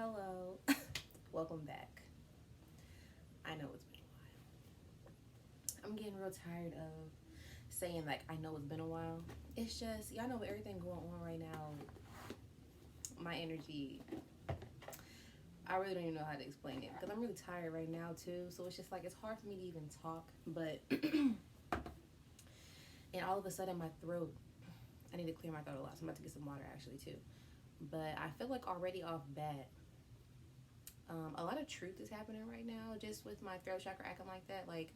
Hello. Welcome back. I know it's been a while. I'm getting real tired of saying, like, I know it's been a while. It's just, y'all know with everything going on right now, my energy, I really don't even know how to explain it because I'm really tired right now, too. So it's just like, it's hard for me to even talk. But, and all of a sudden, my throat, I need to clear my throat a lot. So I'm about to get some water, actually, too. But I feel like already off bat, a lot of truth is happening right now just with my throat chakra acting like that. Like,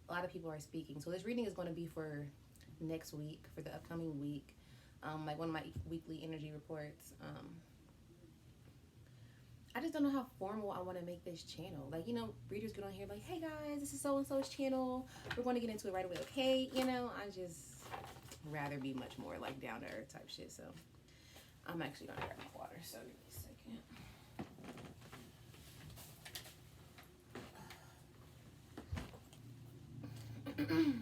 a lot of people are speaking. So this reading is going to be for next week, for the upcoming week. Like one of my weekly energy reports. I just don't know how formal I want to make this channel. Like, readers get on here like, hey guys, this is so-and-so's channel. We're going to get into it right away, okay? I just rather be much more like down to earth type shit. So I'm actually going to grab my water. So give me a second. Sorry.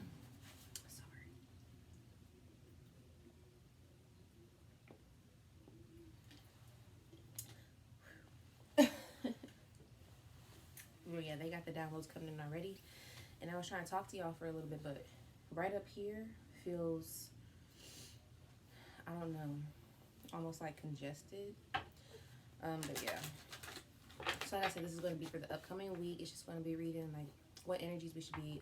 Well, yeah, they got the downloads coming in already. And I was trying to talk to y'all for a little bit, but right up here feels, I don't know, almost like congested. But yeah. So like I said, this is going to be for the upcoming week. It's just going to be reading like what energies we should be,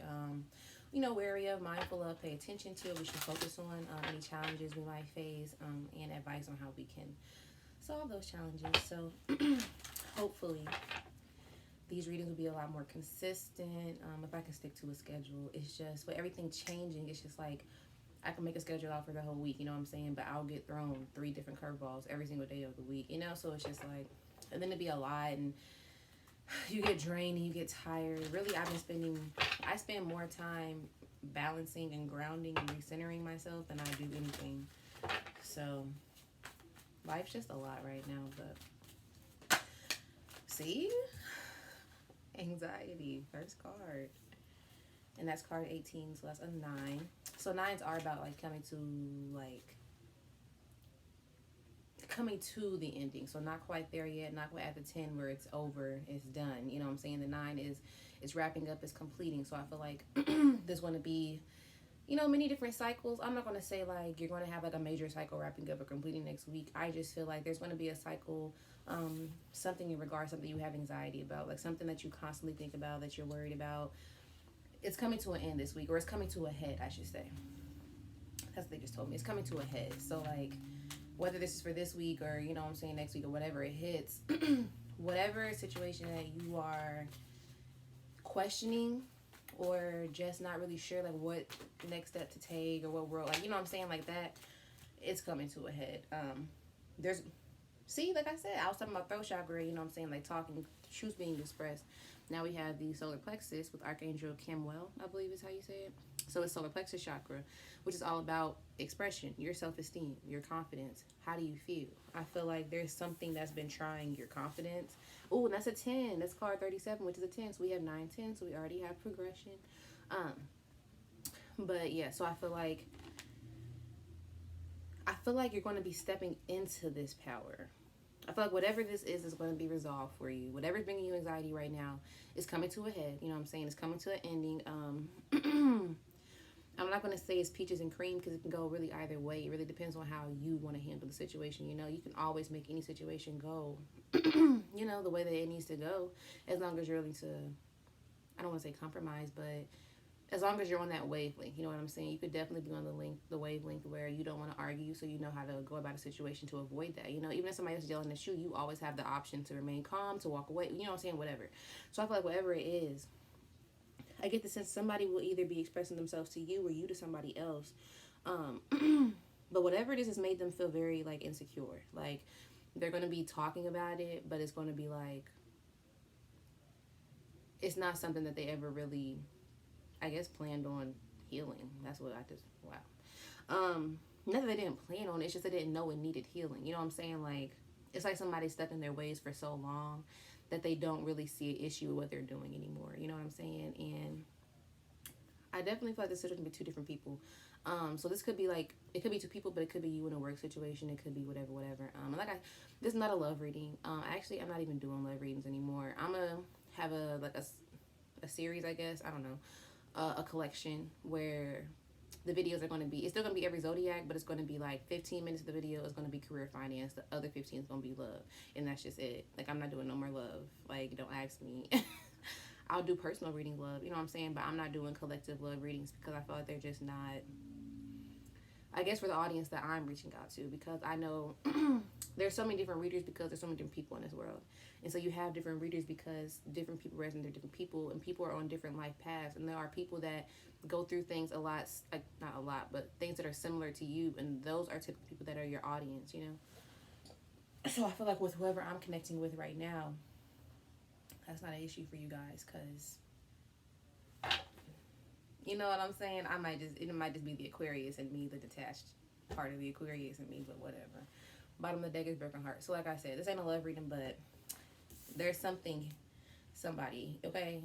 wary of, mindful of, pay attention to, we should focus on, any challenges we might face, and advice on how we can solve those challenges. So hopefully these readings will be a lot more consistent, if I can stick to a schedule. It's just with everything changing, it's just like I can make a schedule out for the whole week, you know what I'm saying? But I'll get thrown 3 different curveballs every single day of the week, So it's just like, and then it'd be a lot, and you get drained and you get tired. Really, I spend more time balancing and grounding and recentering myself than I do anything. So life's just a lot right now, but see? Anxiety, first card. And that's card 18, so that's a 9. So 9s are about like coming to the ending. So not quite there yet, not quite at the 10 where it's over, it's done. You know what I'm saying? The 9 is wrapping up, is completing. So I feel like there's going to be, many different cycles. I'm not going to say like you're going to have like a major cycle wrapping up or completing next week. I just feel like there's going to be a cycle, something in regards, something you have anxiety about, like something that you constantly think about, that you're worried about. It's coming to an end this week, or it's coming to a head, I should say. That's what they just told me. It's coming to a head. So like, whether this is for this week or, next week or whatever it hits, whatever situation that you are questioning or just not really sure, like what next step to take or what world, like, like that, it's coming to a head. Like I said, I was talking about throat chakra, like talking, truth being expressed. Now we have the solar plexus with Archangel Kimwell, I believe is how you say it. So it's solar plexus chakra, which is all about expression, your self-esteem, your confidence. How do you feel? I feel like there's something that's been trying your confidence. Oh, and that's a 10. That's card 37, which is a 10. So we have 9, 10. So we already have progression. But yeah, so I feel like you're going to be stepping into this power. I feel like whatever this is going to be resolved for you. Whatever's bringing you anxiety right now is coming to a head. You know what I'm saying? It's coming to an ending. I'm not going to say it's peaches and cream because it can go really either way. It really depends on how you want to handle the situation. You can always make any situation go, the way that it needs to go, as long as you're willing to, I don't want to say compromise, but as long as you're on that wavelength, you know what I'm saying? You could definitely be on the wavelength where you don't want to argue, so you know how to go about a situation to avoid that. Even if somebody else is yelling at you, you always have the option to remain calm, to walk away, you know what I'm saying? Whatever. So I feel like whatever it is, I get the sense somebody will either be expressing themselves to you or you to somebody else. But whatever it is has made them feel very, like, insecure. Like, they're going to be talking about it, but it's going to be, like, it's not something that they ever really, I guess, planned on healing. That's what wow. Not that they didn't plan on it, it's just they didn't know it needed healing. You know what I'm saying? Like, it's like somebody stuck in their ways for so long that they don't really see an issue with what they're doing anymore. You know what I'm saying? And I definitely feel like this is going to be 2 different people. So this could be like, it could be two people, but it could be you in a work situation. It could be whatever, whatever. And like this is not a love reading. Actually, I'm not even doing love readings anymore. I'm gonna have a series, I guess. I don't know, a collection where the videos are going to be, it's still going to be every zodiac, but it's going to be like 15 minutes of the video is going to be career finance, the other 15 is going to be love, and that's just it. Like, I'm not doing no more love. Like, don't ask me. I'll do personal reading love, you know what I'm saying, but I'm not doing collective love readings because I feel like they're just not, I guess, for the audience that I'm reaching out to, because I know there's so many different readers because there's so many different people in this world. And so you have different readers because different people resonate with different people, and people are on different life paths. And there are people that go through things a lot, like not a lot, but things that are similar to you. And those are typically people that are your audience, you know? So I feel like with whoever I'm connecting with right now, that's not an issue for you guys, because you know what I'm saying? It might just be the Aquarius in me, the detached part of the Aquarius in me, but whatever. Bottom of the deck is broken heart. So like I said, this ain't a love reading, but there's somebody, okay?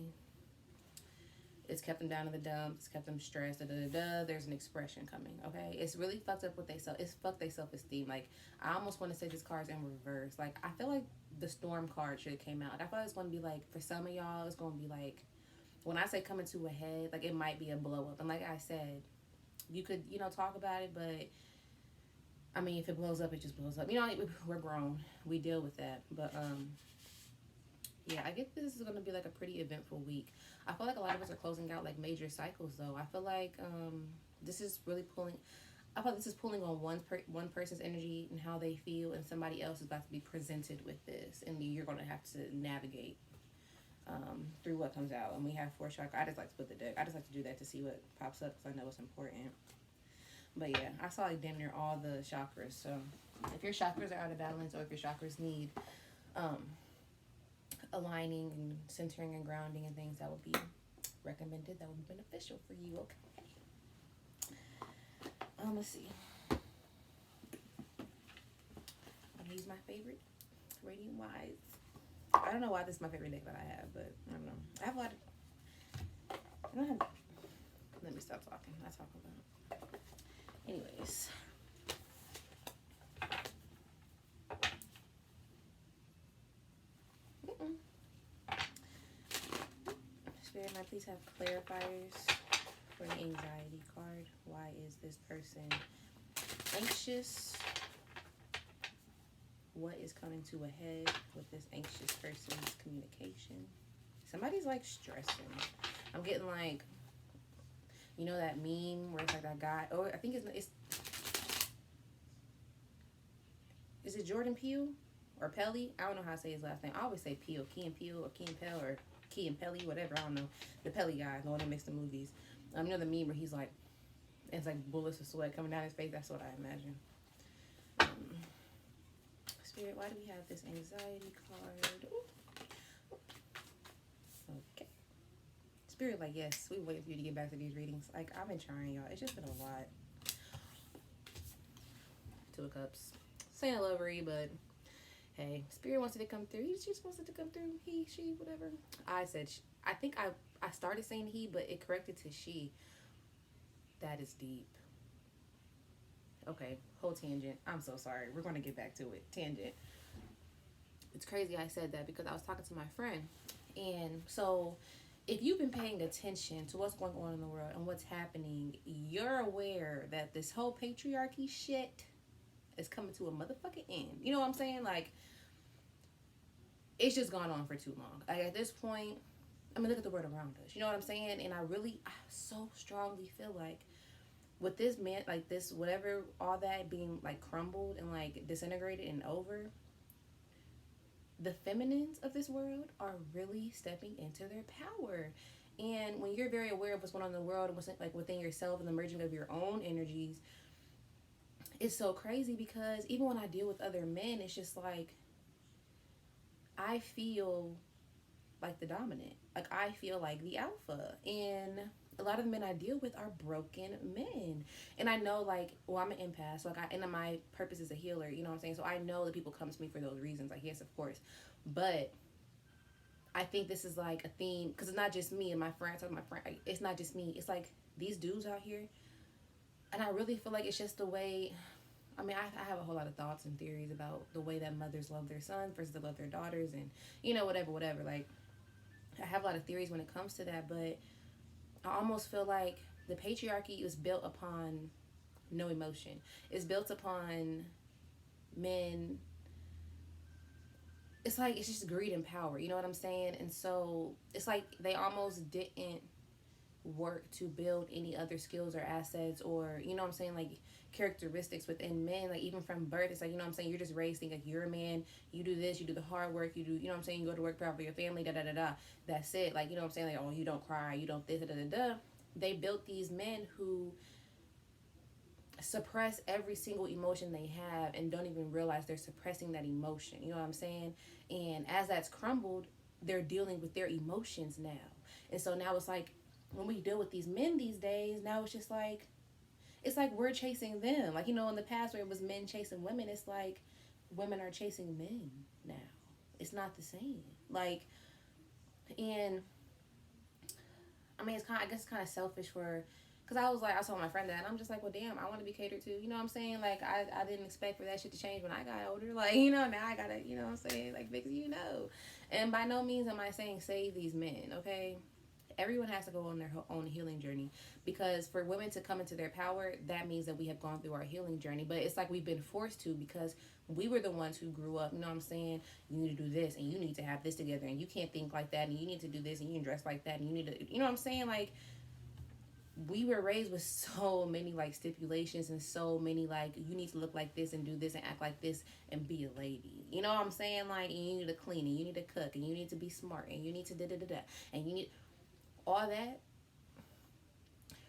It's kept them down in the dumps. It's kept them stressed. There's an expression coming, okay? It's really fucked up with it's fucked their self-esteem. Like, I almost want to say this card's in reverse. Like, I feel like the Storm card should have came out. Like, I feel like it's going to be like, for some of y'all, it's going to be like, when I say coming to a head, like, it might be a blow up. And like I said, you could, you know, talk about it, but I mean, if it blows up, it just blows up. You know, we're grown. We deal with that. But, yeah, I get this is going to be like a pretty eventful week. I feel like a lot of us are closing out like major cycles, though. I feel like this is really pulling. I feel like this is pulling on one person's energy and how they feel, and somebody else is about to be presented with this, and you're going to have to navigate through what comes out. And we have 4 chakras. I just like to put the deck. I just like to do that to see what pops up because I know it's important. But yeah, I saw like damn near all the chakras. So if your chakras are out of balance, or if your chakras need aligning and centering and grounding and things, that would be recommended. That would be beneficial for you. Okay. Let's see. I'm gonna use my favorite Radiant Wise. I don't know why this is my favorite deck that I have, but I don't know. I have a lot of. I don't have. Let me stop talking. I talk about. Anyways. Spirit, might please have clarifiers for the anxiety card. Why is this person anxious? What is coming to a head with this anxious person's communication? Somebody's like stressing. I'm getting like, you know that meme where it's like that guy, or I think it's is it Jordan Peele or Pelly? I don't know how to say his last name. I always say Peele, Key and Peele, or Key and Pell, or Key and Pelly, whatever. I don't know. The Pelly guy, the one that makes the movies. You know the meme where he's like, it's like bullets of sweat coming down his face. That's what I imagine. Spirit, why do we have this anxiety card? Ooh. Okay. Spirit, like, yes, we wait for you to get back to these readings. Like, I've been trying, y'all. It's just been a lot. 2 of Cups. Saying lovery, but hey, Spirit wants it to come through. He just wants it to come through. He, she, whatever. I said, I think I started saying he, but it corrected to she. That is deep. Okay, whole tangent. I'm so sorry. We're going to get back to it. Tangent. It's crazy I said that because I was talking to my friend. And so if you've been paying attention to what's going on in the world and what's happening, you're aware that this whole patriarchy shit is coming to a motherfucking end. You know what I'm saying? Like, it's just gone on for too long. Like, at this point, I mean, look at the world around us. You know what I'm saying? And I so strongly feel like with this man, like this, whatever, all that being like crumbled and like disintegrated and over, the feminines of this world are really stepping into their power. And when you're very aware of what's going on in the world and what's like within yourself and the merging of your own energies, it's so crazy because even when I deal with other men, it's just like I feel like the dominant. Like, I feel like the alpha. And a lot of the men I deal with are broken men. And I know, like, well, I'm an empath. So, like, and my purpose is a healer. You know what I'm saying? So, I know that people come to me for those reasons. Like, yes, of course. But I think this is, like, a theme. Because it's not just me and my friends. Like, it's not just me. It's, like, these dudes out here. And I really feel like it's just the way, I mean, I have a whole lot of thoughts and theories about the way that mothers love their sons versus they love their daughters, and whatever. Like, I have a lot of theories when it comes to that, but I almost feel like the patriarchy is built upon no emotion. It's built upon men. It's like it's just greed and power. You know what I'm saying? And so it's like they almost didn't work to build any other skills or assets, or what I'm saying, like characteristics within men. Like even from birth, it's like, I'm saying, you're just raised thinking like you're a man, you do this, you do the hard work, you do, what I'm saying, you go to work, proud for your family, da da da da. That's it. Like, I'm saying, like, oh, you don't cry, you don't this, da da da da. They built these men who suppress every single emotion they have and don't even realize they're suppressing that emotion. You know what I'm saying? And as that's crumbled, they're dealing with their emotions now. And so now it's like, when we deal with these men these days, now it's like we're chasing them. Like, in the past where it was men chasing women, it's like women are chasing men now. It's not the same. Like, and I mean, I guess it's kind of selfish because I told my friend that, and I'm just like, well, damn, I want to be catered to. You know what I'm saying? Like, I didn't expect for that shit to change when I got older. Like, now I gotta, what I'm saying? Like, because And by no means am I saying save these men, okay? Everyone has to go on their own healing journey, because for women to come into their power, that means that we have gone through our healing journey. But it's like we've been forced to, because we were the ones who grew up. You know what I'm saying? You need to do this, and you need to have this together, and you can't think like that, and you need to do this, and you can dress like that, and you need to, you know what I'm saying? Like, we were raised with so many like stipulations and so many like, you need to look like this and do this and act like this and be a lady. You know what I'm saying? Like, and you need to clean, and you need to cook, and you need to be smart, and you need to da da da da, and you need all that.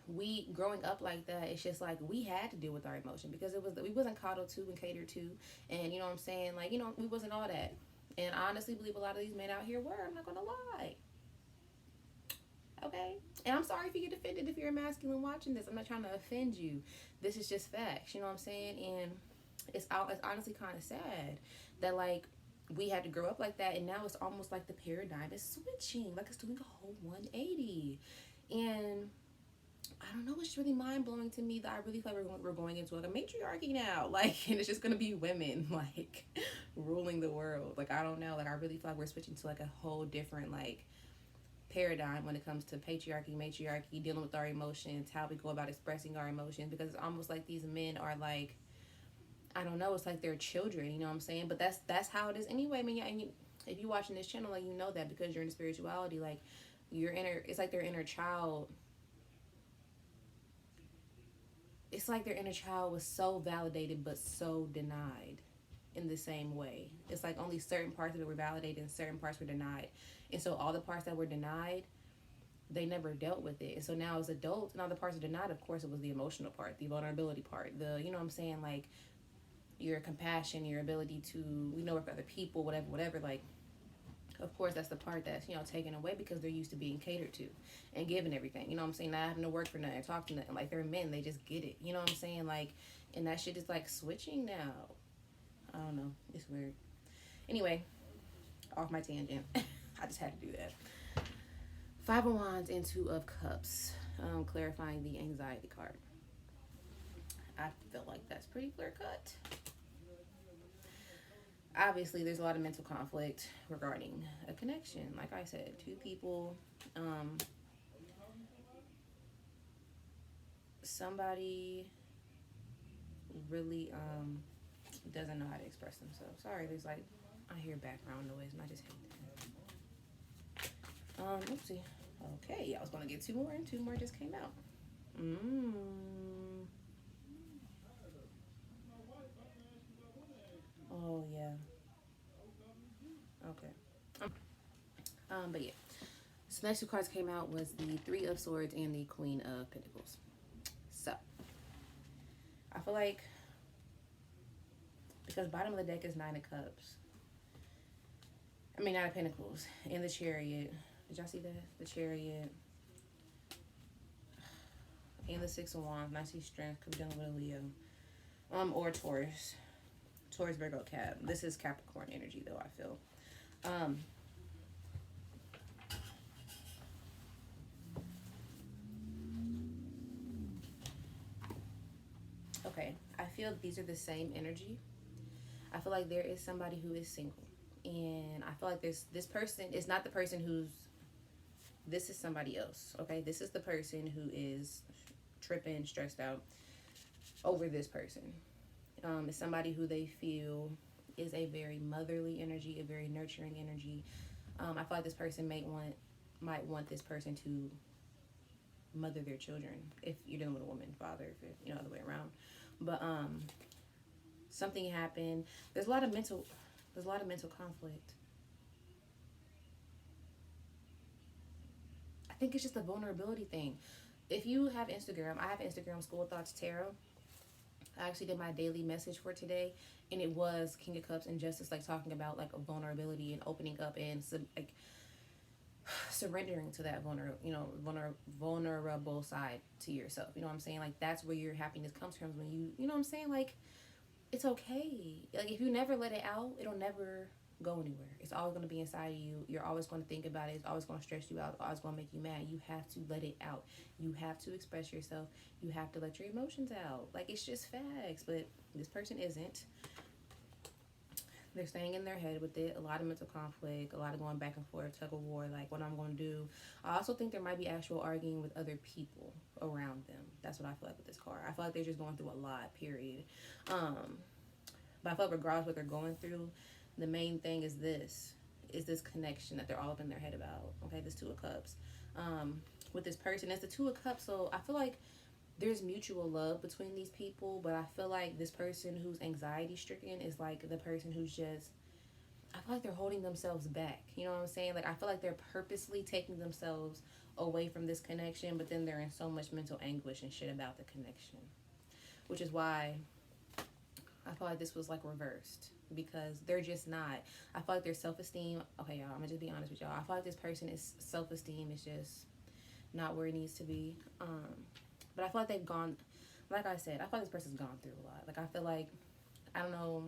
We growing up like that, it's just like we had to deal with our emotion, because we wasn't coddled to and catered to, and you know what I'm saying, like, we wasn't all that. And I honestly believe a lot of these men out here were. I'm not gonna lie. Okay? And I'm sorry if you get offended if you're a masculine watching this. I'm not trying to offend you. This is just facts. You know what I'm saying? And it's honestly kind of sad that, like, we had to grow up like that, and now it's almost like the paradigm is switching. Like, it's doing a whole 180. And I don't know, it's really mind-blowing to me that I really feel like we're going into like a matriarchy now. Like, and it's just going to be women, like, ruling the world. Like, I don't know. Like, I really feel like we're switching to like a whole different, like, paradigm when it comes to patriarchy, matriarchy, dealing with our emotions, how we go about expressing our emotions, because it's almost like these men are like, I don't know, it's like they're children, you know what I'm saying? But that's how it is anyway. I mean, if you're watching this channel, like, you know that, because you're into spirituality, like, it's like their inner child. It's like their inner child was so validated but so denied in the same way. It's like only certain parts of it were validated and certain parts were denied. And so all the parts that were denied, they never dealt with it. And so now as adults, and all the parts are denied, of course, it was the emotional part, the vulnerability part, you know what I'm saying, like, your compassion, your ability to, work with other people, whatever, like, of course, that's the part that's, taken away, because they're used to being catered to and given everything. You know what I'm saying? Not having to work for nothing, talk to nothing. Like, they're men, they just get it. You know what I'm saying? Like, and that shit is, like, switching now. I don't know. It's weird. Anyway, off my tangent. I just had to do that. 5 of Wands and 2 of Cups. Clarifying the anxiety card. I feel like that's pretty clear cut. Obviously, there's a lot of mental conflict regarding a connection. Like I said, 2 people. Somebody really doesn't know how to express themselves. Sorry, there's like, I hear background noise and I just hate that. Oopsie. Okay, I was gonna get 2 more, and 2 more just came out. Oh yeah. Okay. But yeah. So next 2 cards came out was the 3 of Swords and the Queen of Pentacles. So I feel like, because bottom of the deck is 9 of Cups. 9 of Pentacles and the Chariot. Did y'all see that? The Chariot and the 6 of Wands. And I see strength. Could be dealing with a Leo. Or Taurus. Taurus, Virgo, Cap. This is Capricorn energy, though, I feel. Okay, I feel these are the same energy. I feel like there is somebody who is single, and I feel like this person is not the person who's. This is somebody else. Okay, this is the person who is tripping, stressed out over this person. It's somebody who they feel is a very motherly energy, a very nurturing energy. I feel like this person might want this person to mother their children if you're dealing with a woman, father, if you're, other way around. But something happened. There's a lot of mental conflict. I think it's just a vulnerability thing. If you have Instagram, I have Instagram, School Thoughts Tarot. I actually did my daily message for today, and it was King of Cups and Justice, like talking about like a vulnerability and opening up and like surrendering to that vulnerable side to yourself. You know what I'm saying? Like that's where your happiness comes from when you know what I'm saying? Like it's okay. Like if you never let it out, it'll never go anywhere. It's always going to be inside of you. You're always going to think about it. It's always going to stress you out. It's always going to make you mad. You have to let it out. You have to express yourself. You have to let your emotions out. Like it's just facts. But this person isn't. They're staying in their head with it. A lot of mental conflict, a lot of going back and forth, tug of war, like what I'm going to do. I also think there might be actual arguing with other people around them. That's what I feel like with this card. I feel like they're just going through a lot, period. But I feel like regardless of what they're going through, the main thing is this connection that they're all up in their head about. Okay, this Two of Cups. With this person, it's the Two of Cups. So I feel like there's mutual love between these people, but I feel like this person who's anxiety stricken is like the person who's just, I feel like they're holding themselves back. You know what I'm saying? Like I feel like they're purposely taking themselves away from this connection, but then they're in so much mental anguish and shit about the connection, which is why I feel like this was like reversed, because they're just not. I feel like their self-esteem, okay y'all, I'm gonna just be honest with y'all, I feel like this person is self-esteem is just not where it needs to be. But I feel like they've gone, like I said, I feel like this person's gone through a lot. Like, I feel like, I don't know,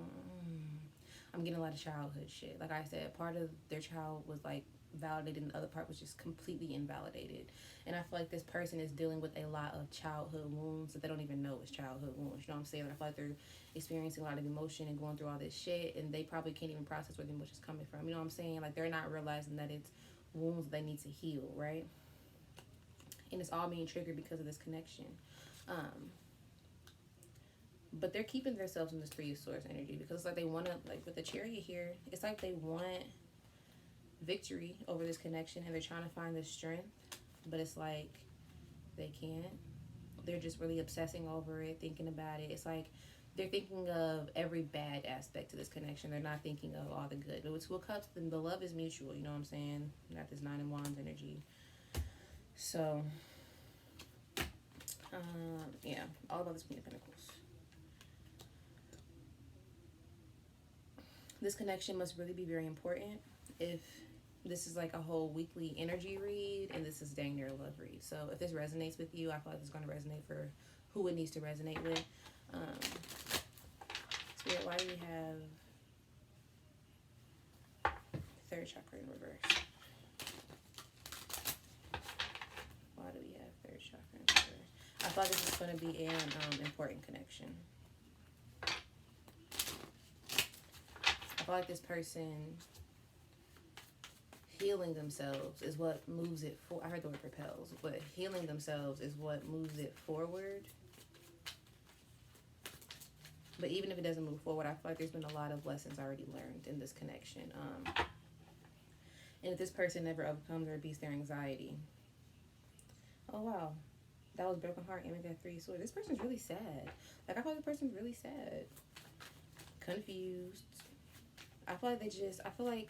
I'm getting a lot of childhood shit. Like I said, part of their child was, like, validated and the other part was just completely invalidated. And I feel like this person is dealing with a lot of childhood wounds that they don't even know is childhood wounds. You know what I'm saying? Like, I feel like they're experiencing a lot of emotion and going through all this shit, and they probably can't even process where the emotion's coming from. You know what I'm saying? Like, they're not realizing that it's wounds they need to heal, right? And it's all being triggered because of this connection. But they're keeping themselves in this Three of Swords energy because it's like they want to, like with the Chariot here, it's like they want victory over this connection and they're trying to find this strength, but it's like they can't. They're just really obsessing over it, thinking about it. It's like they're thinking of every bad aspect to this connection. They're not thinking of all the good. But with Two of Cups, then the love is mutual. You know what I'm saying? You got this Nine of Wands energy. So, yeah, all about this Queen of Pentacles. This connection must really be very important if this is like a whole weekly energy read and this is dang near a love read. So if this resonates with you, I feel like it's going to resonate for who it needs to resonate with. Spirit, why do we have third chakra in reverse? Why do we have third chakra in reverse? I thought this was going to be an important connection. I feel like this person healing themselves is what moves it for. I heard the word propels, but healing themselves is what moves it forward. But even if it doesn't move forward, I feel like there's been a lot of lessons already learned in this connection. And if this person never overcomes or beats their anxiety, oh wow, that was broken heart and we got Three of Swords. This person's really sad. Like I feel like the person's really sad, confused. I feel like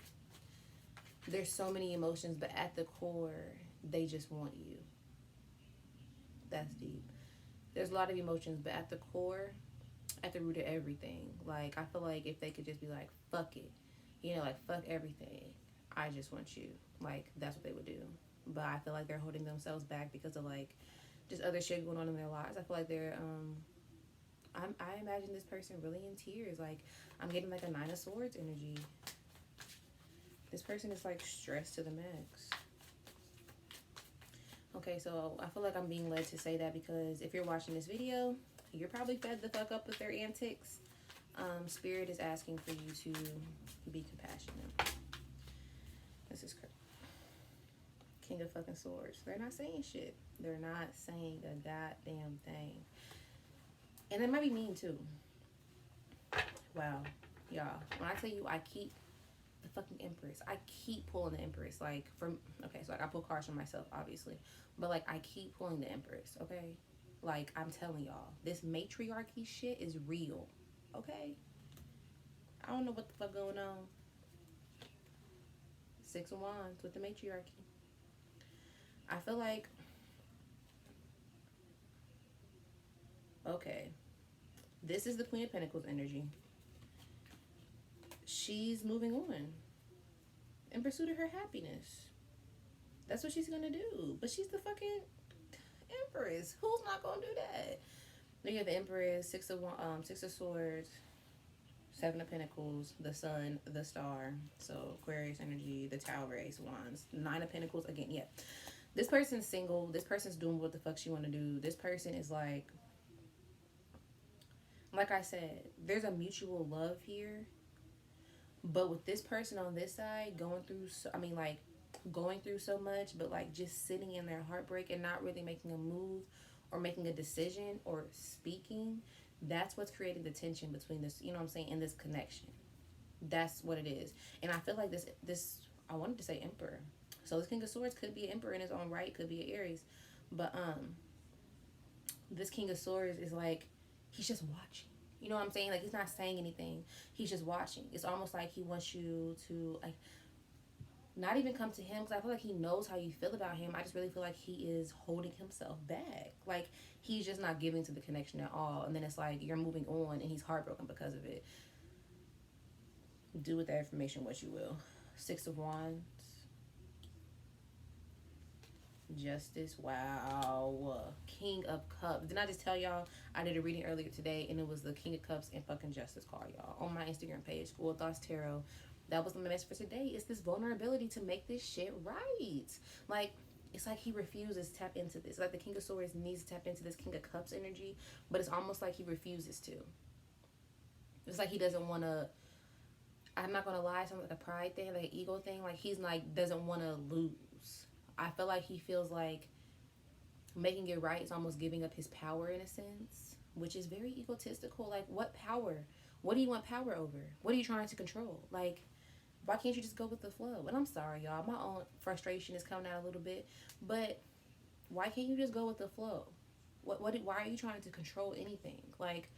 there's so many emotions, but at the core, they just want you. That's deep. There's a lot of emotions, but at the core, at the root of everything, like, I feel like if they could just be like, fuck it, like, fuck everything, I just want you, like, that's what they would do. But I feel like they're holding themselves back because of, like, just other shit going on in their lives. I feel like they're, I imagine this person really in tears. Like, I'm getting like a Nine of Swords energy. This person is like stressed to the max. Okay, so I feel like I'm being led to say that because if you're watching this video, You're probably fed the fuck up with their antics. Spirit is asking for you to be compassionate. This is crazy. King of fucking swords. They're not saying shit. They're not saying a goddamn thing. And they might be mean too. Wow. Y'all. When I tell you I keep the fucking Empress. I keep pulling the Empress. Like, from, okay, so like I pull cards for myself, obviously. But like, I keep pulling the Empress, okay? Like, I'm telling y'all, this matriarchy shit is real, okay? I don't know what the fuck going on. Six of Wands with the matriarchy. I feel like, okay, this is the Queen of Pentacles energy. She's moving on in pursuit of her happiness. That's what she's gonna do. But she's the fucking Empress. Who's not gonna do that? Then you have the Empress, Six of Swords, Seven of Pentacles, the Sun, the Star. So Aquarius energy, the Tower, Ace of Wands, Nine of Pentacles. Again, yeah. This person's single. This person's doing what the fuck she want to do. This person is like I said, there's a mutual love here. But with this person on this side going through, going through so much, but like just sitting in their heartbreak and not really making a move or making a decision or speaking, that's what's creating the tension between this, you know what I'm saying, in this connection. That's what it is. And I feel like this I wanted to say Emperor. So this King of Swords could be an Emperor in his own right, could be an Aries. But this King of Swords is like, he's just watching. You know what I'm saying? Like, he's not saying anything. He's just watching. It's almost like he wants you to, like, not even come to him, because I feel like he knows how you feel about him. I just really feel like he is holding himself back. Like, he's just not giving to the connection at all. And then it's like, you're moving on, and he's heartbroken because of it. Do with that information what you will. Six of Wands. Justice. Wow. King of Cups. Didn't I just tell y'all I did a reading earlier today, and it was the King of Cups and fucking Justice card, y'all, on my Instagram page, School of Thoughts Tarot. That was my message for today. It's this vulnerability to make this shit right. Like, it's like he refuses to tap into this. Like, the King of Swords needs to tap into this King of Cups energy, but it's almost like he refuses to. It's like he doesn't want to, I'm not going to lie, something like a pride thing, like an ego thing. Like, he's like, doesn't want to lose. I feel like he feels like making it right is almost giving up his power in a sense, which is very egotistical. Like, what power? What do you want power over? What are you trying to control? Like, why can't you just go with the flow? And I'm sorry, y'all. My own frustration is coming out a little bit. But why can't you just go with the flow? Why are you trying to control anything? Like,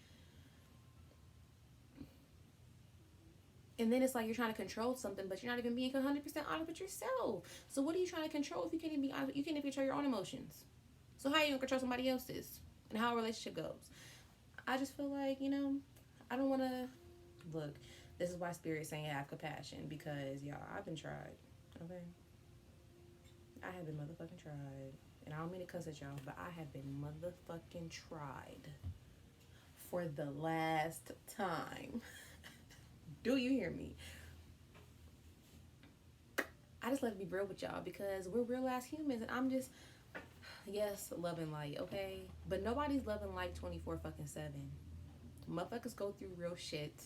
and then it's like you're trying to control something, but you're not even being 100% honest with yourself. So what are you trying to control if you can't even be honest? You can't even control your own emotions. So how are you going to control somebody else's? And how a relationship goes? I just feel like, you know, I don't want to... Look, this is why Spirit's saying have compassion. Because, y'all, I've been tried. Okay? I have been motherfucking tried. And I don't mean to cuss at y'all, but I have been motherfucking tried. For the last time. Do you hear me? I just let it be real with y'all because we're real ass humans, and I'm just, yes, love and light, okay? But nobody's loving light 24/7. Motherfuckers go through real shit,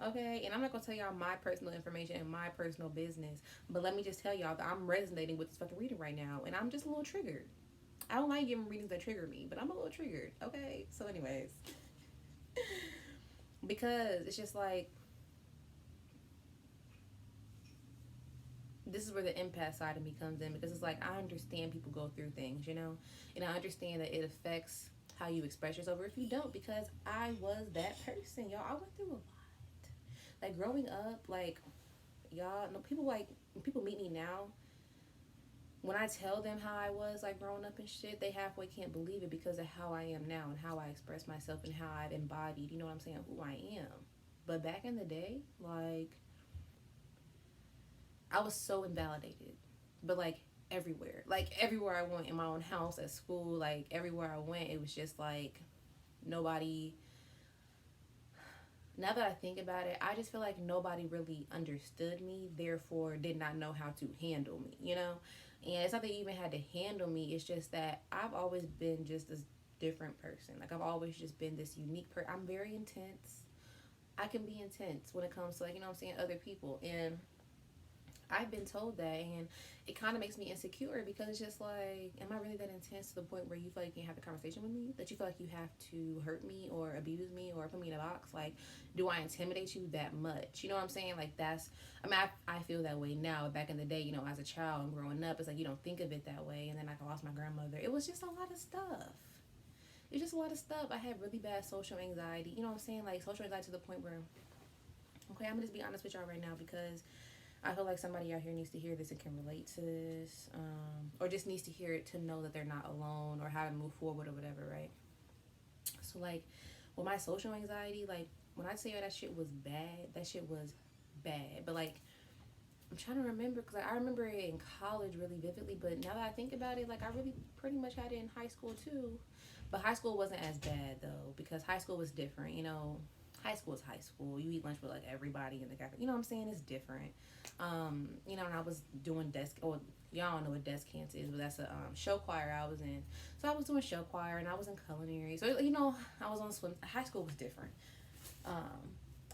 okay? And I'm not gonna tell y'all my personal information and my personal business, but let me just tell y'all that I'm resonating with this fucking reading right now, and I'm just a little triggered. I don't like giving readings that trigger me, but I'm a little triggered, okay? So anyways, because it's just like, this is where the empath side of me comes in, because it's like, I understand people go through things, you know, and I understand that it affects how you express yourself, or if you don't, because I was that person, y'all. I went through a lot. Like, growing up, like, y'all know, people, like, when people meet me now, when I tell them how I was, like, growing up and shit, they halfway can't believe it because of how I am now and how I express myself and how I've embodied, you know what I'm saying, who I am. But back in the day, like, I was so invalidated, but like everywhere I went, in my own house, at school, like everywhere I went, it was just like nobody. Now that I think about it, I just feel like nobody really understood me, therefore did not know how to handle me, you know? And it's not that you even had to handle me, it's just that I've always been just as different person. Like, I've always just been this unique person. I'm very intense. I can be intense when it comes to, like, you know what I'm saying, other people. And I've been told that, and it kind of makes me insecure because it's just like, am I really that intense to the point where you feel like you can't have a conversation with me? That you feel like you have to hurt me or abuse me or put me in a box? Like, do I intimidate you that much? You know what I'm saying? Like, that's, I mean, I feel that way now. Back in the day, you know, as a child and growing up, it's like you don't think of it that way. And then, like, I lost my grandmother. It was just a lot of stuff. It's just a lot of stuff. I had really bad social anxiety. You know what I'm saying? Like, social anxiety to the point where, okay, I'm gonna just be honest with y'all right now because I feel like somebody out here needs to hear this and can relate to this, or just needs to hear it to know that they're not alone or how to move forward or whatever, right? So, like, with my social anxiety, like, when I say that shit was bad, that shit was bad. But, like, I'm trying to remember because I remember it in college really vividly, but now that I think about it, like, I really pretty much had it in high school too. But high school wasn't as bad though because high school was different, you know. High school is high school. You eat lunch with like everybody in the cafe. You know what I'm saying? It's different. You know, and I was doing desk, or y'all don't know what desk camps is, but that's a show choir I was in. So I was doing show choir and I was in culinary. So, you know, I was on swim. High school was different.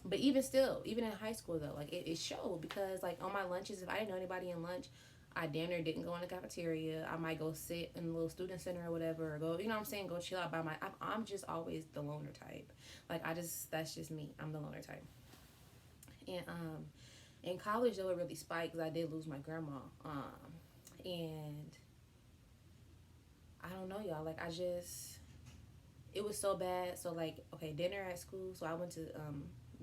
But even still, even in high school though, like it showed because like on my lunches, if I didn't know anybody in lunch, I damn near didn't go in the cafeteria. I might go sit in the little student center or whatever, or go, you know what I'm saying, go chill out by my. I'm just always the loner type. Like that's just me. I'm the loner type. And in college though, it really spiked because I did lose my grandma. And I don't know, y'all. Like it was so bad. So like, okay, dinner at school. So I went to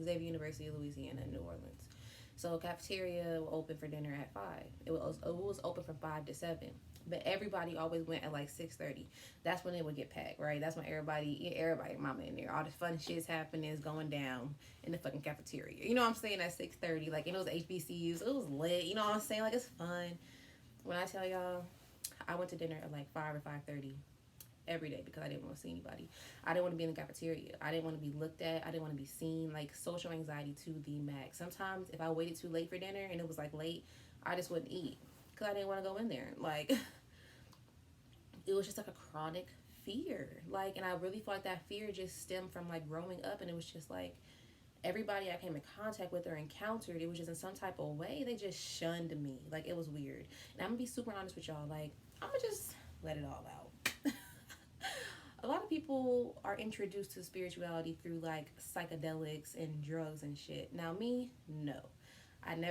Xavier University of Louisiana in New Orleans. So cafeteria will open for dinner at 5. It was open from 5 to 7. But everybody always went at like 6:30. That's when it would get packed, right? That's when everybody mama in there. All the fun shit's happening is going down in the fucking cafeteria. You know what I'm saying? At 6:30. Like, and it was HBCUs. It was lit. You know what I'm saying? Like, it's fun. When I tell y'all, I went to dinner at like 5 or 5:30 every day because I didn't want to see anybody. I didn't want to be in the cafeteria. I didn't want to be looked at. I didn't want to be seen. Like, social anxiety to the max. Sometimes if I waited too late for dinner and it was like late, I just wouldn't eat because I didn't want to go in there. Like, it was just like a chronic fear. Like, and I really feel like that fear just stemmed from like growing up, and it was just like everybody I came in contact with or encountered, it was just in some type of way, they just shunned me. Like, it was weird. And I'm gonna be super honest with y'all. Like, I'm gonna just let it all out. A lot of people are introduced to spirituality through like psychedelics and drugs and shit. Now me, no. I've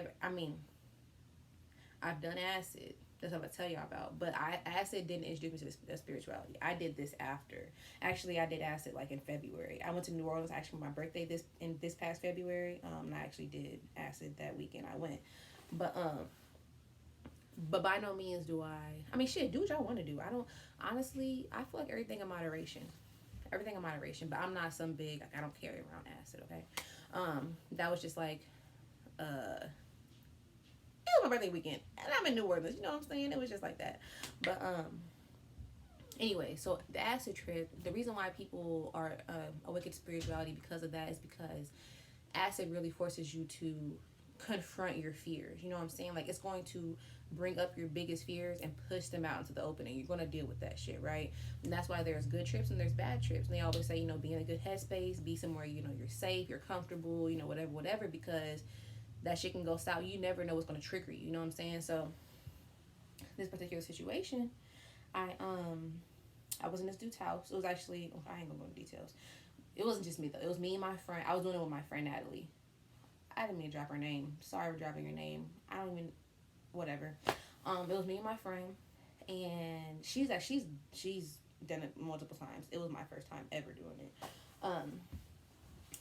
done acid. That's what I'm gonna tell y'all about. But acid didn't introduce me to the spirituality. I did this after. Actually, I did acid like in February. I went to New Orleans actually for my birthday this past February. And I actually did acid that weekend. I went, but by no means do I mean, shit, do what y'all want to do. I don't, honestly, I feel like everything in moderation. Everything in moderation. But I'm not some big, like, I don't carry around acid, okay? That was just like, it was my birthday weekend. And I'm in New Orleans, you know what I'm saying? It was just like that. But, anyway, so the acid trip, the reason why people are awakened to spirituality because of that is because acid really forces you to confront your fears. You know what I'm saying? Like, it's going to bring up your biggest fears and push them out into the open, and you're going to deal with that shit, right? And that's why there's good trips and there's bad trips. And they always say, you know, be in a good headspace, be somewhere, you know, you're safe, you're comfortable, you know, whatever, because that shit can go south. You never know what's going to trigger you. You know what I'm saying? So this particular situation, I was in this dude's house. It was actually, I ain't gonna go into details. It wasn't just me though. It was me and my friend. I was doing it with my friend Natalie. I didn't mean to drop her name. Sorry for dropping your name. I don't even, whatever. It was me and my friend, and she's done it multiple times. It was my first time ever doing it.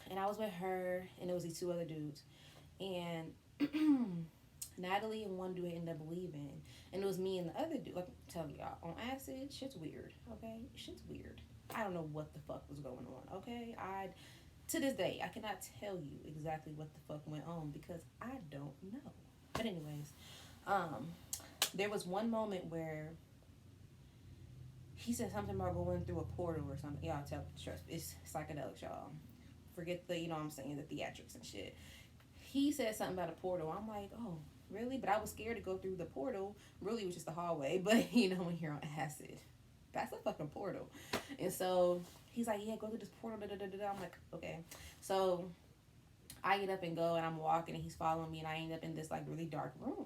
And I was with her, and it was these two other dudes, and Natalie and one dude ended up leaving, and it was me and the other dude. Like, I'm telling y'all, on acid, shit's weird. Okay, shit's weird. I don't know what the fuck was going on. Okay, to this day, I cannot tell you exactly what the fuck went on because I don't know. But anyways, there was one moment where he said something about going through a portal or something. Y'all trust me, it's psychedelics, y'all. Forget the, you know what I'm saying, the theatrics and shit. He said something about a portal. I'm like, oh, really? But I was scared to go through the portal. Really, it was just a hallway. But, you know, when you're on acid, that's a fucking portal. And so he's like, yeah, go through this portal. Da, da, da, da. I'm like, okay. So I get up and go, and I'm walking, and he's following me, and I end up in this like really dark room.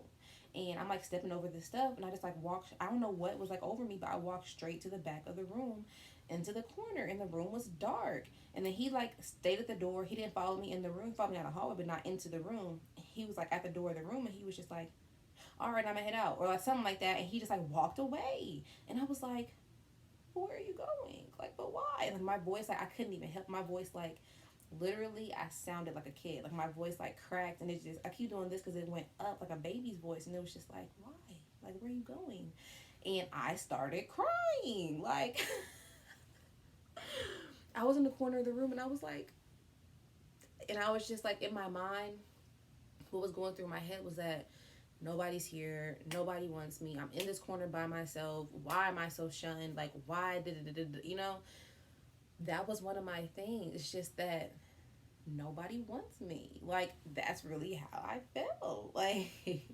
And I'm like stepping over this stuff, and I just like walked. I don't know what was like over me, but I walked straight to the back of the room, into the corner, and the room was dark. And then he like stayed at the door. He didn't follow me in the room, followed me down the hallway, but not into the room. He was like at the door of the room, and he was just like, all right, I'm gonna head out, or like something like that. And he just like walked away, and I was like, well, where are you going? Like, but why? Like my voice, like I couldn't even help my voice, like literally I sounded like a kid. Like my voice like cracked, and it's just I keep doing this because it went up like a baby's voice, and it was just like, why? Like, where are you going? And I started crying. Like I was in the corner of the room, and I was like, and I was just like in my mind, what was going through my head was that nobody's here, nobody wants me, I'm in this corner by myself, why am I so shunned, like why did you know, that was one of my things. It's just that nobody wants me. Like that's really how I felt. Like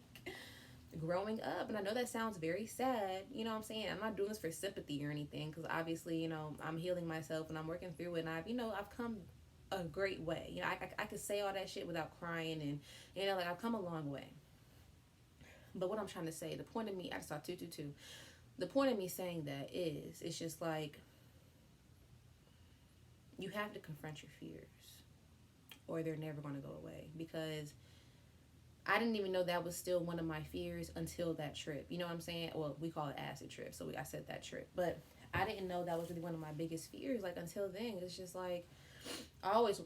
growing up, and I know that sounds very sad, you know what I'm saying? I'm not doing this for sympathy or anything, because obviously, you know, I'm healing myself and I'm working through it, and I've, you know, I've come a great way. You know, I could say all that shit without crying, and you know, like I've come a long way. But what I'm trying to say, the point of me, I just saw 222. The point of me saying that is, it's just like you have to confront your fears, or they're never going to go away. Because I didn't even know that was still one of my fears until that trip. You know what I'm saying? Well, we call it acid trip, so I said that trip. But I didn't know that was really one of my biggest fears. Like until then, it's just like I always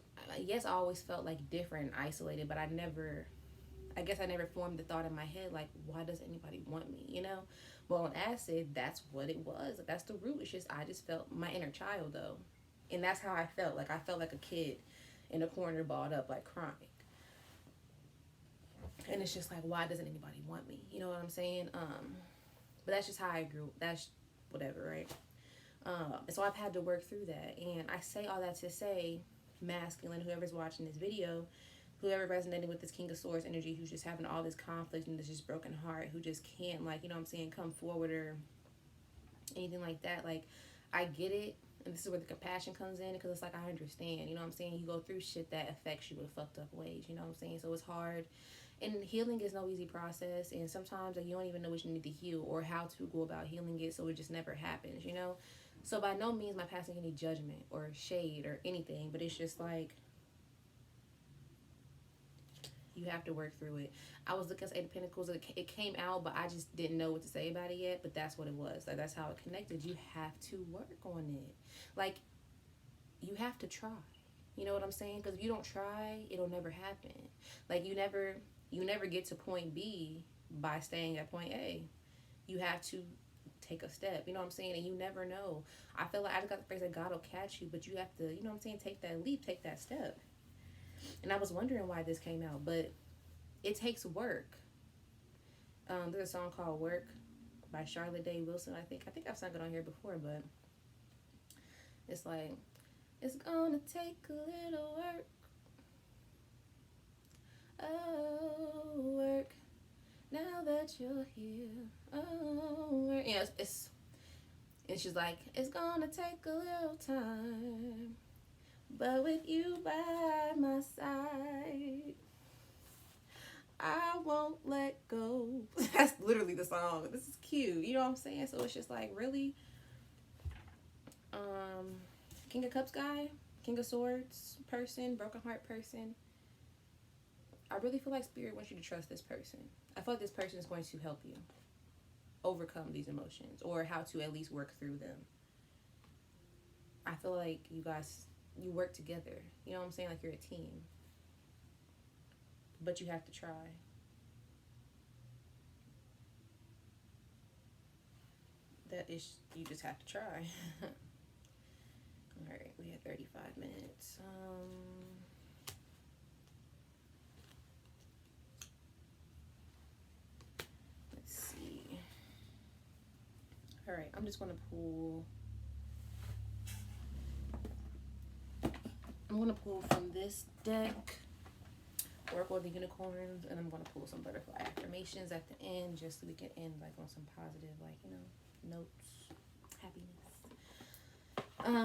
felt like different, isolated, but I guess I never formed the thought in my head, like, why does anybody want me, you know? Well, on acid, that's what it was. That's the root. It's just, I just felt my inner child, though. And that's how I felt. Like, I felt like a kid in a corner, balled up, like, crying. And it's just like, why doesn't anybody want me? You know what I'm saying? But that's just how I grew. That's whatever, right? So I've had to work through that. And I say all that to say, masculine, whoever's watching this video, whoever resonated with this King of Swords energy, who's just having all this conflict and this just broken heart, who just can't, like, you know what I'm saying, come forward or anything like that, like, I get it. And this is where the compassion comes in, because it's like, I understand, you know what I'm saying? You go through shit that affects you in fucked up ways, you know what I'm saying? So it's hard. And healing is no easy process. And sometimes like, you don't even know what you need to heal or how to go about healing it. So it just never happens, you know? So by no means am I passing any judgment or shade or anything. But it's just like, you have to work through it. I was looking at Eight of Pentacles. It came out, but I just didn't know what to say about it yet. But that's what it was. Like, that's how it connected. You have to work on it. Like, you have to try. You know what I'm saying? Because if you don't try, it'll never happen. Like, you never get to point B by staying at point A. You have to take a step. You know what I'm saying? And you never know. I feel like I just got the phrase that God will catch you, but you have to, you know what I'm saying, take that leap, take that step. And I was wondering why this came out, but it takes work. There's a song called Work by Charlotte Day Wilson. I think I've sung it on here before, but it's like, it's gonna take a little work. Oh, work. Now that you're here. Oh, work. You know, it's just like, it's gonna take a little time. But with you by my side, I won't let go. That's literally the song. This is cute. You know what I'm saying? So it's just like, really? King of Cups guy, King of Swords person, broken heart person. I really feel like Spirit wants you to trust this person. I feel like this person is going to help you overcome these emotions, or how to at least work through them. I feel like you guys, you work together. You know what I'm saying? Like, you're a team. But you have to try. That is, you just have to try. Alright, we had 35 minutes. Let's see. Alright, I'm just going to pull... I'm going to pull from this deck, Oracle of the Unicorns, and I'm going to pull some butterfly affirmations at the end, just so we can end like on some positive, like, you know, notes. happiness.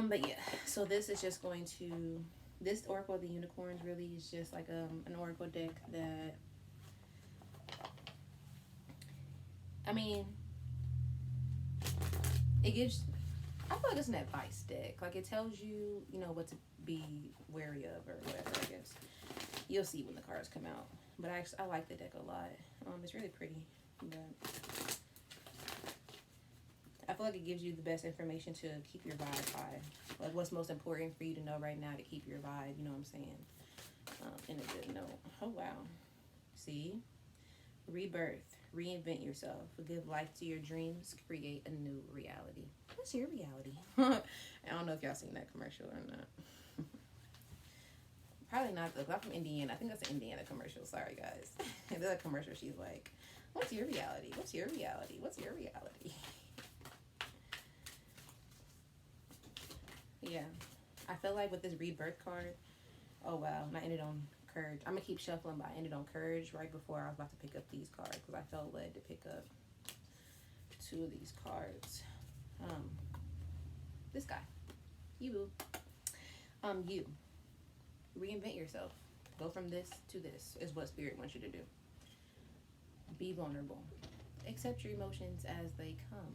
But yeah, so this is just going to, this Oracle of the Unicorns really is just like an Oracle deck that, I mean, it gives, I feel like it's an advice deck. Like it tells you, you know, what to be wary of or whatever, I guess. You'll see when the cards come out. But I like the deck a lot. It's really pretty. But I feel like it gives you the best information to keep your vibe high. Like what's most important for you to know right now to keep your vibe, you know what I'm saying? In a good note. Oh, wow. See? Rebirth. Reinvent yourself. Give life to your dreams. Create a new reality. What's your reality? I don't know if y'all seen that commercial or not. Probably not though, 'cause I'm from Indiana. I think that's an Indiana commercial. Sorry, guys. The commercial, she's like, what's your reality? What's your reality? What's your reality? Yeah. I feel like with this rebirth card, oh wow, and I ended on courage. I'm gonna keep shuffling, but I ended on courage right before I was about to pick up these cards because I felt led to pick up 2 of these cards. This guy, you, you reinvent yourself. Go from this to this is what Spirit wants you to do. Be vulnerable. Accept your emotions as they come.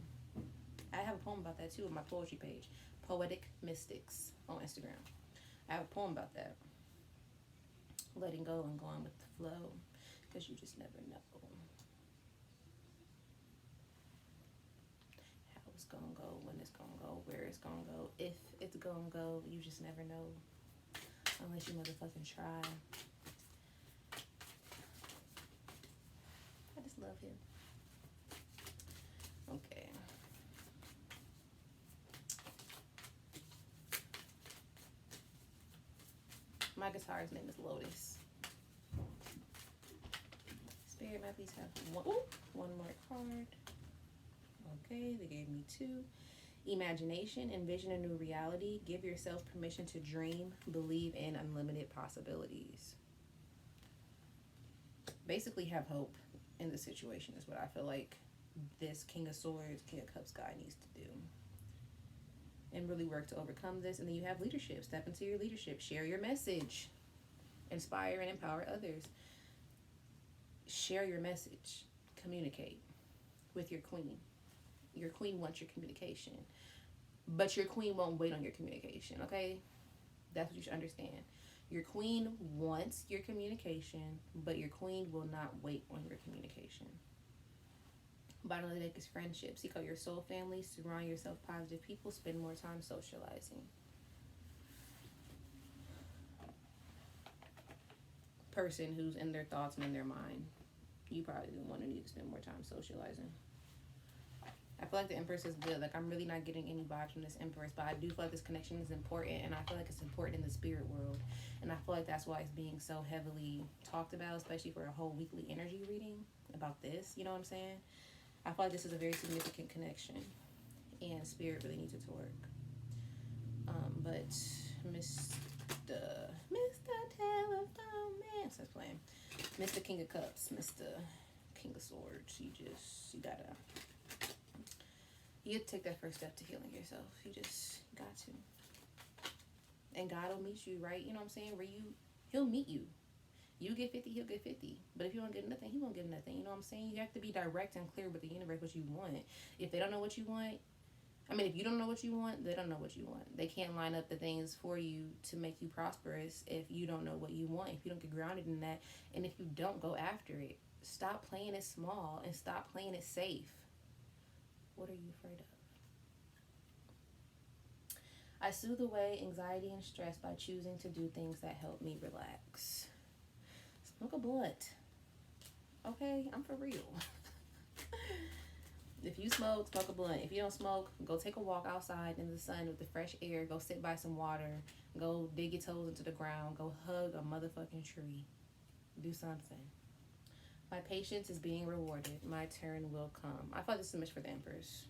I have a poem about that too on my poetry page, Poetic Mystics on Instagram. I have a poem about that. Letting go and going with the flow, because you just never know how it's gonna go, when it's gonna go, where it's gonna go, if it's gonna go. You just never know unless you motherfucking try. I just love him. Okay. My guitar's name is Lotus. Spirit, might please have one more card. Okay, they gave me 2. Imagination, envision a new reality. Give yourself permission to dream, believe in unlimited possibilities. Basically, have hope in the situation is what I feel like this King of Swords, King of Cups guy needs to do. And really work to overcome this. And then you have leadership. Step into your leadership. Share your message. Inspire and empower others. Share your message. Communicate with your queen. Your queen wants your communication. But your queen won't wait on your communication, okay? That's what you should understand. Your queen wants your communication, but your queen will not wait on your communication. Bottom of the deck is friendship. Seek out your soul family. Surround yourself with positive people. Spend more time socializing. Person who's in their thoughts and in their mind. You probably the one who need to spend more time socializing. I feel like the Empress is good. Like, I'm really not getting any vibes from this Empress, but I do feel like this connection is important, and I feel like it's important in the spirit world. And I feel like that's why it's being so heavily talked about, especially for a whole weekly energy reading about this. You know what I'm saying? I feel like this is a very significant connection, and spirit really needs it to work. But Mr. Telephone Man, so playing. Mr. King of Cups, Mr. King of Swords. You have to take that first step to healing yourself. You just got to. And God will meet you, right? You know what I'm saying? He'll meet you. You get 50, he'll get 50. But if you don't get nothing, he won't get nothing. You know what I'm saying? You have to be direct and clear with the universe what you want. If they don't know what you want, if you don't know what you want, they don't know what you want. They can't line up the things for you to make you prosperous if you don't know what you want, if you don't get grounded in that, and if you don't go after it. Stop playing it small and stop playing it safe. What are you afraid of? I soothe away anxiety and stress by choosing to do things that help me relax. Smoke a blunt. Okay, I'm for real. If you smoke, smoke a blunt. If you don't smoke, go take a walk outside in the sun with the fresh air. Go sit by some water. Go dig your toes into the ground. Go hug a motherfucking tree. Do something. My patience is being rewarded. My turn will come. I feel like this is a message for the Empress.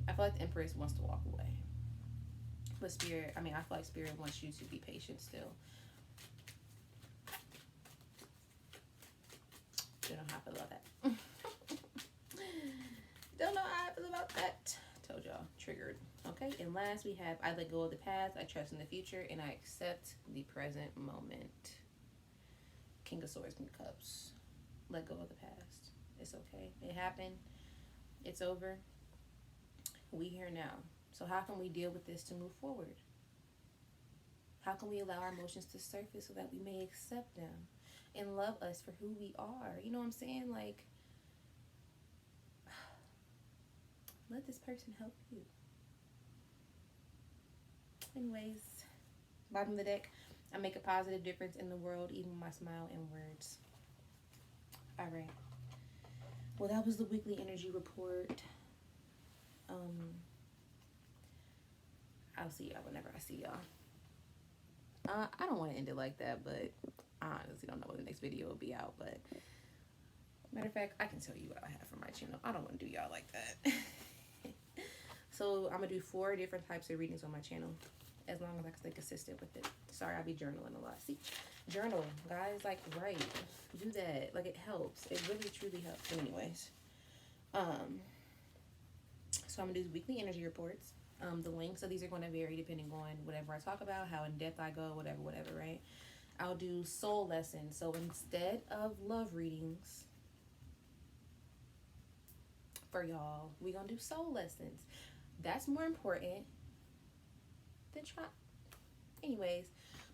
I feel like the Empress wants to walk away. But Spirit, I feel like Spirit wants you to be patient still. Don't know how I feel about that. Don't know how I feel about about that. Told y'all, triggered. Okay, and last we have I let go of the past, I trust in the future, and I accept the present moment. King of Swords, King of Cups. Let go of the past. It's okay. It happened. It's over. We here now. So how can we deal with this to move forward? How can we allow our emotions to surface so that we may accept them and love us for who we are? You know what I'm saying? Like, let this person help you. Anyways, bottom of the deck, I make a positive difference in the world, even with my smile and words. All right. Well, that was the weekly energy report. I'll see y'all whenever I see y'all. I don't want to end it like that, but I honestly don't know when the next video will be out. But matter of fact, I can tell you what I have for my channel. I don't want to do y'all like that. So I'm gonna do 4 different types of readings on my channel, as long as I can stay consistent with it. Sorry, I'll be journaling a lot. See, journal, guys. Like, write, do that. Like, it helps. It really, truly helps. Anyways, so I'm gonna do weekly energy reports. The lengths of these are going to vary depending on whatever I talk about, how in depth I go, whatever, right? I'll do soul lessons. So instead of love readings for y'all, we're going to do soul lessons. That's more important than try. Anyways,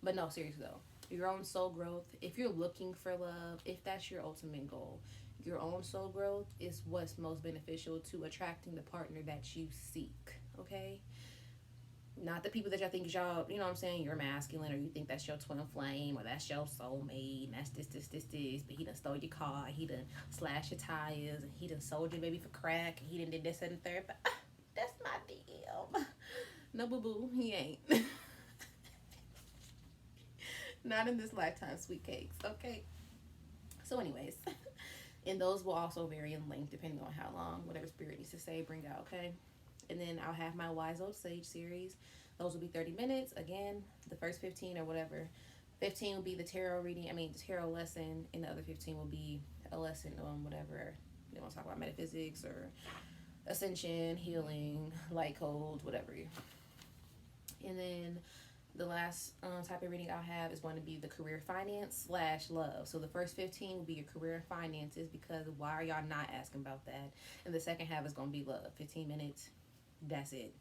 but no, seriously though, your own soul growth, if you're looking for love, if that's your ultimate goal, your own soul growth is what's most beneficial to attracting the partner that you seek. Okay, not the people that y'all think y'all, you know what I'm saying, you're masculine, or you think that's your twin flame, or that's your soulmate, and that's this, but he done stole your car, he done slashed your tires, and he done sold your baby for crack, and he done did this and the third, but that's my DM. No, boo-boo, he ain't. Not in this lifetime, sweet cakes, okay? So anyways, and those will also vary in length depending on how long, whatever spirit needs to say, bring out, okay? And then I'll have my Wise Old Sage series. Those will be 30 minutes. Again, the first 15 or whatever. 15 will be the tarot reading, the tarot lesson, and the other 15 will be a lesson on whatever. They want to talk about metaphysics or ascension, healing, light codes, whatever. And then the last type of reading I'll have is going to be the career finance / love. So the first 15 will be your career and finances, because why are y'all not asking about that? And the second half is going to be love. 15 minutes. That's it.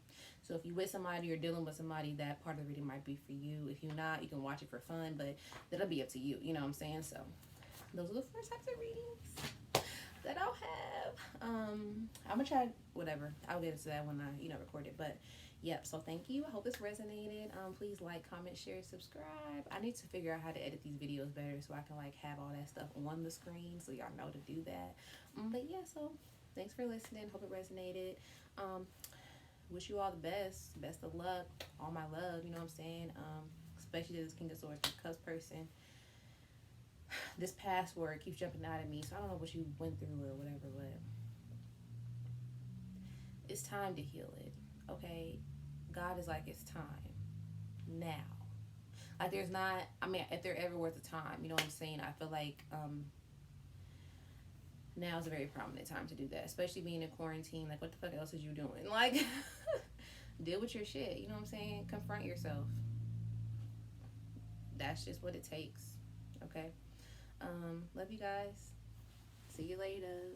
So if you're with somebody or dealing with somebody, that part of the reading might be for you. If you're not, you can watch it for fun, but that'll be up to you. You know what I'm saying? So those are the 4 types of readings that I'll have. I'm gonna try whatever. I'll get into that when I record it. But yep. So thank you. I hope this resonated. Please like, comment, share, subscribe. I need to figure out how to edit these videos better so I can have all that stuff on the screen so y'all know to do that. But yeah. So thanks for listening. Hope it resonated. Wish you all the best of luck, all my love, you know what I'm saying, especially to this King of Swords, King of Cups person. This password keeps jumping out at me, so I don't know what you went through or whatever, but it's time to heal it, okay? God is like, it's time, now. Like, there's not, if there ever was a time, you know what I'm saying, I feel like, now is a very prominent time to do that, especially being in quarantine. Like, what the fuck else is you doing? Like, deal with your shit, you know what I'm saying? Confront yourself. That's just what it takes, okay? Love you guys. See you later.